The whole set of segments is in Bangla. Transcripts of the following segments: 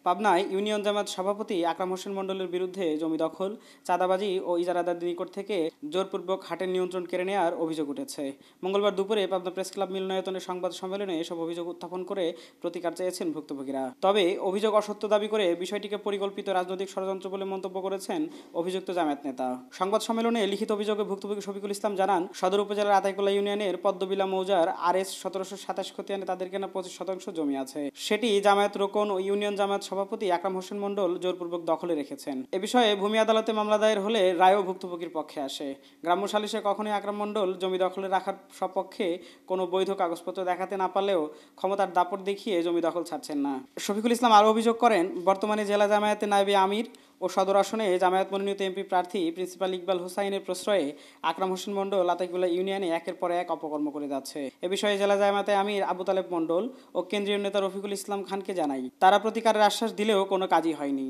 পাবনায় ইউনিয়ন জামায়াত সভাপতি আকরাম হোসেন মণ্ডলের বিরুদ্ধে জমি দখল, চাঁদাবাজি ও ইজারাদারদের নিকট থেকে জোরপূর্বক হাটের নিয়ন্ত্রণ কেড়ে নেওয়ার অভিযোগ উঠেছে। মঙ্গলবার দুপুরে পাবনা প্রেস ক্লাব মিলনায়তনে সংবাদ সম্মেলনে এসব অভিযোগ উত্থাপন করে প্রতিকার চেয়েছেন ভুক্তভোগীরা। তবে অভিযোগ অসত্য দাবি করে বিষয়টিকে পরিকল্পিত রাজনৈতিক ষড়যন্ত্র বলে মন্তব্য করেছেন অভিযুক্ত জামায়াত নেতা। সংবাদ সম্মেলনে লিখিত অভিযোগে ভুক্তভোগী শফিকুল ইসলাম জানান, সদর উপজেলার আতাইকুলা ইউনিয়নের পদ্মবিলা মৌজার RS 1727 খতিয়ানে তাদের কেনা 25% জমি আছে। সেটি জামায়াত রোকন ও ইউনিয়ন জামায়াত সভাপতি আকরাম হোসেন মণ্ডল জোরপূর্বক দখলে রেখেছেন। এ বিষয়ে ভূমি আদালতে মামলা দায়ের হলে রায়ও ভুক্তভোগীর পক্ষে আসে। গ্রাম্য সালিশে কখনোই আকরাম মণ্ডল জমি দখলে রাখার সপক্ষে কোনো বৈধ কাগজপত্র দেখাতে না পারলেও ক্ষমতার দাপট দেখিয়ে জমি দখল ছাড়ছেন না। শফিকুল ইসলাম আরও অভিযোগ করেন, বর্তমানে জেলা জামায়াতের নায়েবে আমির ও সদর আসনে জামায়াত মনোনীত এমপি প্রার্থী প্রিন্সিপাল ইকবাল হোসাইনের প্রশ্রয়ে আকরাম হোসেন মণ্ডল আতাইকুলা ইউনিয়নে একের পর এক অপকর্ম করে যাচ্ছে। এ বিষয়ে জেলা জামায়াতে আমির আবু তালেব মণ্ডল ও কেন্দ্রীয় নেতা রফিকুল ইসলাম খানকে জানাই। তারা প্রতিকারের আশ্বাস দিলেও কোনো কাজই হয়নি।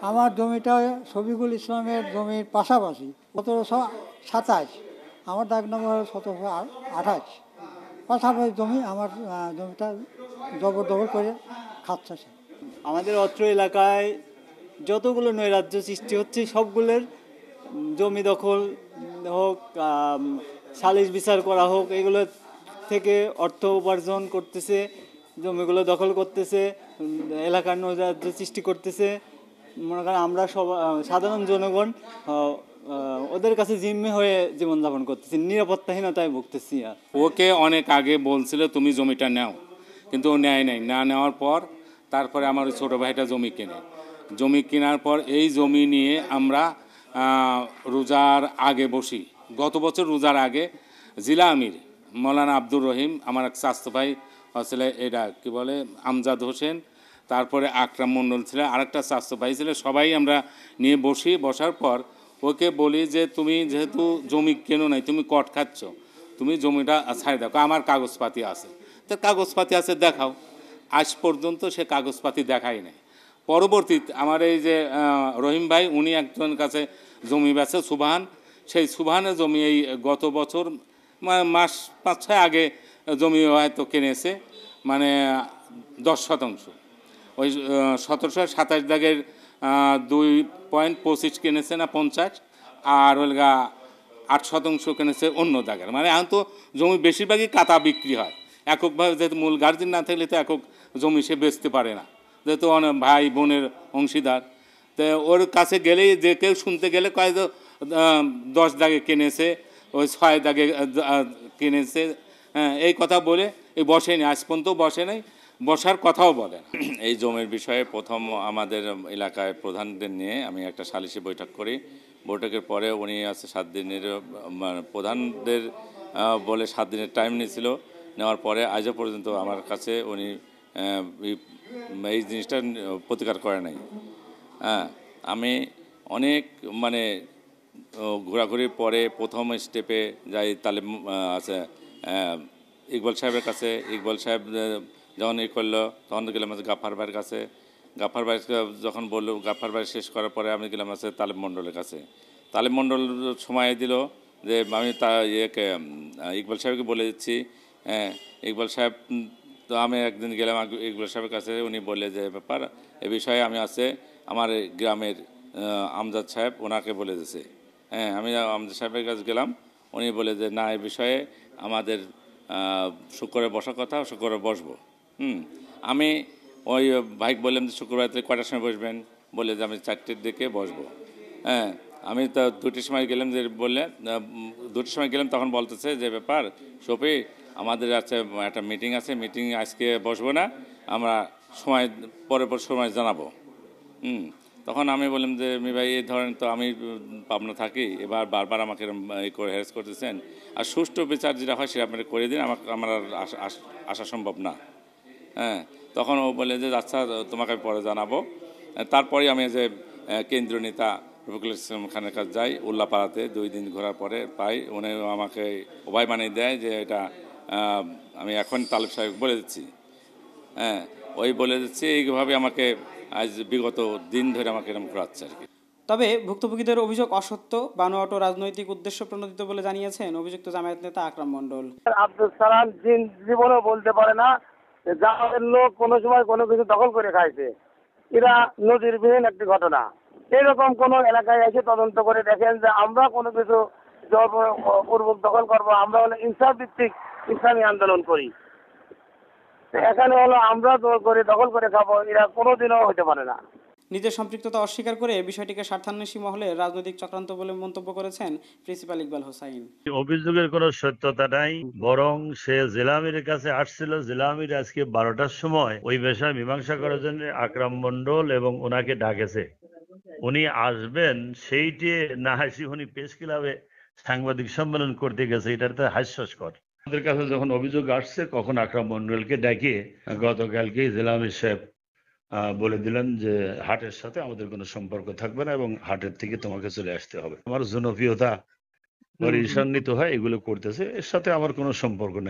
আমার জমিটা শফিকুল ইসলামের জমির পাশাপাশি 1727, আমার দাগ নম্বর 1728, পাশাপাশি জমি। আমার জমিটা জবরদখল করে খাচ্ছে। আমাদের অত্র এলাকায় যতগুলো নৈরাজ্য সৃষ্টি হচ্ছে সবগুলোর জমি দখল হোক, সালিশ বিচার করা হোক, এগুলো থেকে অর্থ উপার্জন করতেছে, জমিগুলো দখল করতেছে, এলাকার নৈরাজ্য সৃষ্টি করতেছে। মনে করেন আমরা সব সাধারণ জনগণ ওদের কাছে জিম্মি হয়ে জীবনযাপন করতেছি, নিরাপত্তাহীনতায় ভুগতেছি। ওকে অনেক আগে বলছিল তুমি জমিটা নাও, কিন্তু ও নেয় নাই। না নেওয়ার পর তারপরে আমার ওই ছোটো ভাইটা জমি কেনে। জমি কেনার পর এই জমি নিয়ে আমরা রোজার আগে বসি। গত বছর রোজার আগে জেলা আমির মৌলানা আব্দুর রহিম, আমার এক স্বাস্থ্য ভাই ছিল, এটা কি বলে আমজাদ হোসেন, তারপরে আকরাম মণ্ডল ছিল, আরেকটা স্বাস্থ্য ভাই ছিল, সবাই আমরা নিয়ে বসি। বসার পর ওকে বলি যে তুমি যেহেতু জমি কেনো নাই, তুমি কট খাচ্ছ, তুমি জমিটা ছাড়ে দেখো, আমার কাগজপাতি আছে। তো কাগজপাতি আছে দেখাও। আজ পর্যন্ত সে কাগজপাতি দেখাই নাই। পরবর্তীতে আমার এই যে রহিম ভাই, উনি একজনের কাছে জমি বেচে, সুবহান। সেই সুবহানের জমি এই গত বছর মাস 5-6 আগে জমি হয়তো কিনেছে, মানে 10%। ওই 1727 দাগের 2.25 কিনেছে না 50, আর ওলগা 8% কিনেছে অন্য দাগের। মানে এখন তো জমি বেশিরভাগই কাতা বিক্রি হয় এককভাবে, যেহেতু মূল গার্জিয়ান না থাকলে তো একক জমি সে বেচতে পারে না, যেহেতু অনেক ভাই বোনের অংশীদার। তো ওর কাছে গেলেই যে কেউ শুনতে গেলে কয় 10 দাগে কিনেছে, ওই 6 দাগে কিনেছে, হ্যাঁ, এই কথা বলে এই বসেনি, আজ পর্যন্ত বসে নেই, বসার কথাও বলে না। এই জমির বিষয়ে প্রথম আমাদের এলাকায় প্রধানদের নিয়ে আমি একটা সালিশি বৈঠক করি। বৈঠকের পরে উনি আছে 7 দিনের, প্রধানদের বলে 7 দিনের টাইম নিয়েছিল। নেওয়ার পরে আজও পর্যন্ত আমার কাছে উনি এই জিনিসটা প্রতিকার করে নাই। হ্যাঁ, আমি অনেক মানে ঘোরাঘুরির পরে প্রথম স্টেপে যাই তালিম আছে ইকবাল সাহেবের কাছে। ইকবাল সাহেব যখন করলো তখন গেলাম আছে গাফার ভাইয়ের কাছে। গাফার ভাই যখন বললো, গাফার ভাই শেষ করার পরে আমি গেলাম আছে তালিম মণ্ডলের কাছে। তালিম মণ্ডল সময় দিল যে আমি ইয়েকে ইকবাল সাহেবকে বলে দিচ্ছি। হ্যাঁ, ইকবাল সাহেব তো আমি একদিন গেলাম ইকবাল সাহেবের কাছে, উনি বললে যে ব্যাপার এ বিষয়ে আমি আছে আমার গ্রামের আমজাদ সাহেব ওনাকে বলে দিয়েছে। হ্যাঁ, আমি আমজাদ সাহেবের কাছে গেলাম, উনি বলে যে না, এই বিষয়ে আমাদের শুক্রবারে বসার কথা, শুক্রবারে বসবো। আমি ওই ভাইক বললাম যে শুক্রবার কয়টার সময় বসবেন, বলে যে আমি 4টের দিকে বসবো। হ্যাঁ, আমি তো 2টির সময় গেলাম, যে বললে 2টির সময় গেলাম, তখন বলতেছে যে ব্যাপার শফি আমাদের আছে একটা মিটিং আছে, মিটিং আজকে বসবো না, আমরা সময় পরে সময় জানাবো। তখন আমি বললাম যে মি ভাই এই ধরেন তো আমি পাবনা থাকি, এবার বারবার আমাকে এই করে হ্যারাস করতেছেন, আর সুষ্ঠু বিচার যেটা হয় সেটা আপনারা করে দিন, আমার আসা সম্ভব না। হ্যাঁ, তখন ও বলে যে আচ্ছা তোমাকে আমি পরে জানাবো। তারপরে আমি যে কেন্দ্রীয় নেতা রফিকুল ইসলাম খানের কাছে যাই উল্লাপাড়াতে। 2 দিন ঘোরার পরে পাই উনি আমাকে উভয় বানিয়ে দেয় যে এটা আমি এখন তালেব সাহেব বলে দিচ্ছি। হ্যাঁ, ওই বলে দিচ্ছি, এইভাবে আমাকে আজ বিগত দিন ধরে আমাকে এরকম ঘোরাচ্ছে আর কি। তবে ভুক্তভোগীদের অভিযোগ অসত্য, বানোয়াট ও রাজনৈতিক উদ্দেশ্য প্রণোদিত বলে জানিয়েছেন অভিযুক্ত জামায়াত নেতা আকরাম মণ্ডল। আব্দুল সালাম জীবনও বলতে পারে না যে জামাতের লোক কোনো সময় কোনো কিছু দখল করে খাইছে। এরা নজিরবিহীন একটি ঘটনা। এরকম কোন এলাকায় এসে তদন্ত করে দেখেন যে আমরা কোনো কিছু জোরপূর্বক দখল করবো, আমরা হলো ইনসাফ ভিত্তিক ইসলামী আন্দোলন করি। এখানে হলো আমরা জোর করে দখল করে খাবো, এরা কোনোদিনও হতে পারে না। নিজের সম্পৃক্ততা অস্বীকার করে বিষয়টিকে স্বার্থান্বেষী মহলের রাজনৈতিক চক্রান্ত বলে মন্তব্য করেছেন প্রিন্সিপাল ইকবাল হোসাইন। অভিযোগের কোনো সত্যতা নাই, বরং সে জেলা আমিরের কাছে আসছিল। জেলা আমির আজকে 12টার সময় ওই বিষয়ে মীমাংসা করার জন্য আকরাম মন্ডল এবং ওনাকে ডাকেছে। উনি আসবেন সেইটি না হাসি উনি প্রেস ক্লাবে সাংবাদিক সম্মেলন করতে গেছে, এটার তো হাস্যস্কর। আমাদের কাছে যখন অভিযোগ আসছে কখন আকরাম মন্ডলকে ডেকে গতকালকেই জেলা আমির সাহেব বলে দিলেন যে হাটের সাথে আমাদের কোনো সম্পর্ক থাকবে না এবং হাটের থেকে তোমাকে চলে আসতে হবে। আমার জনপ্রিয়তা পরিসন্নিত হয় এগুলো করতেছে, এর সাথে আমার কোনো সম্পর্ক নেই।